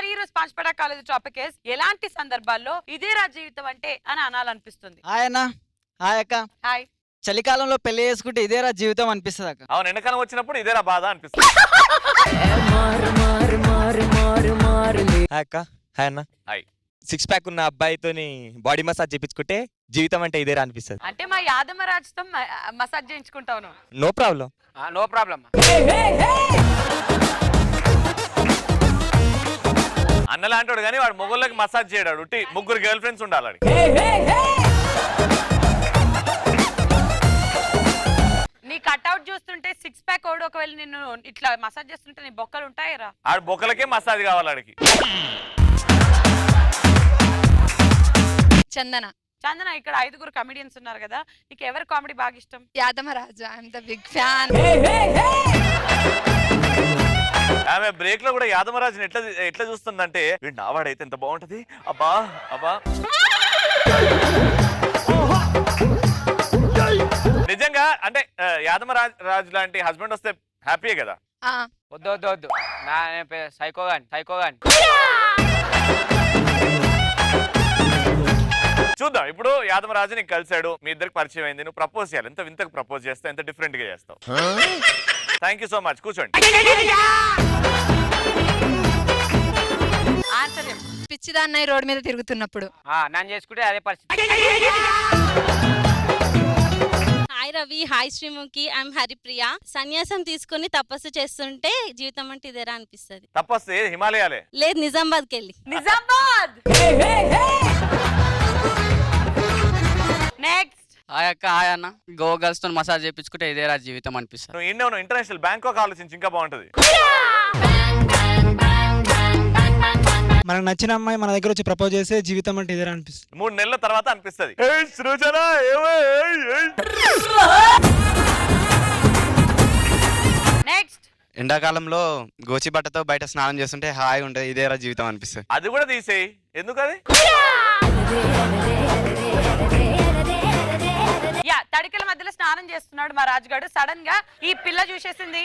మరి ఈ రోజు పంచపేట కాలేజ్ టాపిక్ ఎలాంటి సందర్భాల్లో ఇదేరా జీవితం అంటే అని అనాలనిపిస్తుంది? ఆయన హాయక్క. హాయ్. చలికాలంలో పెళ్లి చేసుకుంటే ఇదేరా జీవితం అనిపిస్తుంది అక్క. అవును, ఎండాకాలం వచ్చినప్పుడు ఇదేరా బాధ అనిపిస్తుంది. హాయ్ అక్క. హాయ్ అన్న. హాయ్. 6 ప్యాక్ ఉన్న అబ్బాయితోని బాడీ మసాజ్ చేయించుకుంటే జీవితం అంటే ఇదేరా అనిపిస్తుంది. అంటే మా యాదమరాజుతో మసాజ్ చేయించుకుంటావు? No problem. No problem. అన్నలాంటాడు కానీ వాడు మొగుళ్ళకి మసాజ్ చేయడాడు. ముగ్గురు గర్ల్ ఫ్రెండ్స్ ఉండాలి. నీ కట్అవుట్ చూస్తుంటే 6 ప్యాక్ ఓడి ఒకవేళ నిన్ను ఇట్లా మసాజ్ చేస్తుంటే నీ బొక్కలు ఉంటాయరా? ఆడు బొక్కలకే మసాజ్ కావాలి ఆడికి. చందన. చందన, ఇక్కడ 5 కమెడియన్స్ ఉన్నారు కదా, నీకు ఎవరి కామెడీ బాగా ఇష్టం? Yadamaraju, I'm the big fan. ఆమె బ్రేక్ లో కూడా యాదమరాజుని ఎట్లా చూస్తుందంటే, వీడు నావాడైతే ఎంత బాగుంటది, అబ్బా అబ్బా. నిజంగా అంటే యాదమరాజు లాంటి హస్బెండ్ వస్తే హ్యాపీయే కదా. వద్దు వద్దు వద్దు, నా సైకోగాని. చూద్దాం. ఇప్పుడు యాదమరాజు నీకు కలిసాడు, మీ ఇద్దరికి పరిచయం అయింది, నువ్వు ప్రపోజ్ చేయాలి. ఎంత వింతకు ప్రపోజ్ చేస్తావు, ఎంత డిఫరెంట్ గా చేస్తావు. Thank you so much. కూర్చోండి. పిచ్చిదా అన్నయ్య రోడ్ మీద తిరుగుతున్నప్పుడు నన్ను చేసుకుంటే అదే పరిస్థితి. Hi Ravi, hi Sreemukhi, I'm Haripriya. సన్యాసం తీసుకుని తపస్సు చేస్తుంటే జీవితం అంటే ఇదేరా అనిపిస్తుంది. తపస్సు హిమాలయాలే? లేదు, నిజామాబాద్కి వెళ్ళి. నిజామాబాద్. నెక్స్ట్. హాయ్ అక్క. హాయ్ అన్న. గోవా గర్ల్స్ తో మసాజ్ చేయించుకుంటే ఇదేరా జీవితం అనిపిస్తుంది. నువ్వు ఇండియా ఇంటర్నేషనల్ బ్యాంకాక్ ఆలోచించి ఇంకా బాగుంటది. మనకు నచ్చిన అమ్మాయి మన దగ్గర వచ్చి ప్రపోజ్ చేస్తే జీవితం అంటే ఇదేరా అనిపిస్తుంది. 3 నెలల తర్వాత అనిపిస్తుంది. నెక్స్ట్. ఎండాకాలంలో గోచి బట్టతో బయట స్నానం చేస్తుంటే హాయి ఉంటుంది, ఇదేరా జీవితం అనిపిస్తుంది. అది కూడా తీసేయి. ఎందుకు అది? యా, తడికల మధ్యలో స్నానం చేస్తున్నాడు మా రాజుగాడు. సడన్ గా ఈ పిల్ల చూసేసింది.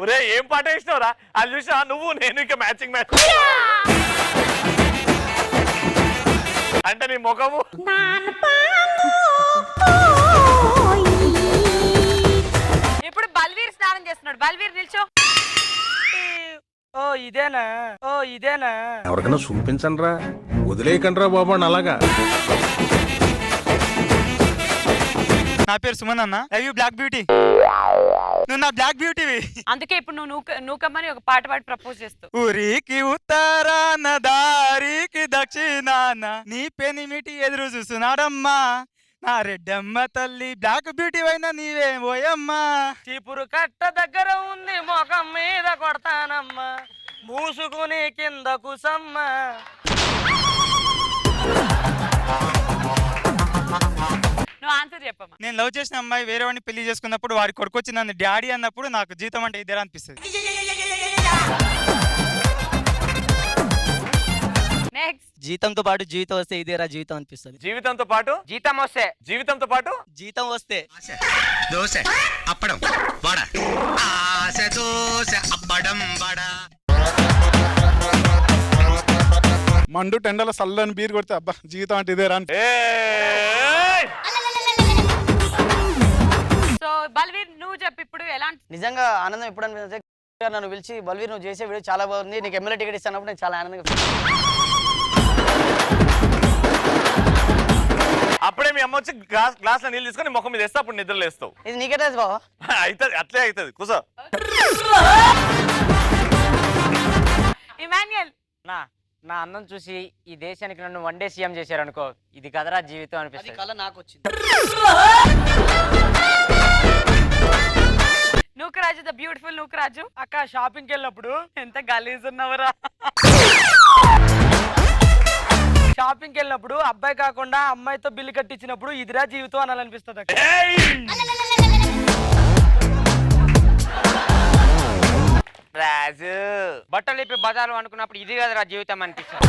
ఒరే, ఏం పాట వేసినవరా? అది చూసా నువ్వు నేను ఇక మ్యాచింగ్ అంటే నీ ముఖము. ఇప్పుడు బల్వీర్ స్నానం చేస్తున్నాడు. బల్వీర్ నిల్చో. ఓ ఇదేనా ఎవరికైనా చూపించండి రా, వదిలేయకండి రా బాబు అలాగా. నా పేరు సుమన్ అన్న. Love you black beauty. నువ్వు నా బ్లాక్ బ్యూటీవి. అందుకే ఇప్పుడు నువ్వు కమ్మని ఒక పాట పాడి ప్రపోజ్ చేస్తావు. ఊరికి ఉత్తరాన దారికి దక్షిణాన నీ పెనిమిటి ఎదురు చూస్తున్నాడమ్మా, నా రెడ్డమ్మ తల్లి బ్లాక్ బ్యూటీ అయినా నీవే ఓయమ్మా. చీపురు కట్ట దగ్గర ఉంది, మొఖం మీద కొడతానమ్మా, మూసుకుని కింద కుసమ్మ. నువ్వు ఆన్సర్ చెప్పమ్మా. నేను లవ్ చేసిన అమ్మాయి వేరే వాడిని పెళ్లి చేసుకున్నప్పుడు వారి కొడుకొచ్చి నన్ను డాడీ అన్నప్పుడు నాకు జీవితం అంటే ఇదేరా అనిపిస్తుంది. నెక్స్ట్. జీతంతో పాటు జీవితం వస్తే ఇదేరా జీవితం అనిపిస్తుంది. జీవితంతో పాటు జీతం వస్తే జీతం వస్తే దోశ అప్పడం వడ, ఆశ దోశ అప్పడం వడ. మండు టెండల సల్లని బీర్ కొడితే అబ్బా జీవితం అంటే ఇదేరా. సో బల్వీర్ నువ్వు చెప్పు ఇప్పుడు ఎలాంటి. నిజంగా ఆనందం ఎప్పుడు అనిపిస్తుంది, నన్ను పిలిచి బల్వీర్ నువ్వు చేసే వీడియో చాలా బాగుంది, నీకు ఎమ్మెల్యే టికెట్ ఇస్తానప్పుడు నేను చాలా ఆనందంగా. అప్పుడే మీ అమ్మ వచ్చి గ్లాస్ లో నీళ్ళు తీసుకొని ముఖం మీద వేస్తే అప్పుడు నిద్ర లేస్తావు. ఇది నీకే తెలుసు బాబా. అవుతుంది, అట్లే అవుతుంది. కూసో. ఇమాన్యుయల్. నా అందం చూసి ఈ దేశానికి నన్ను 1 డే సీఎం చేశారనుకో, ఇది కదరా జీవితం అనిపిస్తుంది. కళ నాకు వచ్చింది. Nookaraju the beautiful Nookaraju. అక్క షాపింగ్కి వెళ్ళినప్పుడు ఎంత గలీజ్ ఉన్నవరా. అబ్బాయి కాకుండా అమ్మాయితో బిల్లు కట్టించినప్పుడు ఇదిరా జీవితం అనాలనిపిస్తుంది అక్క. రాజు బట్టలు ఇప్పి బజారు అనుకున్నప్పుడు ఇది కదరా జీవితం అనిపిస్తుంది.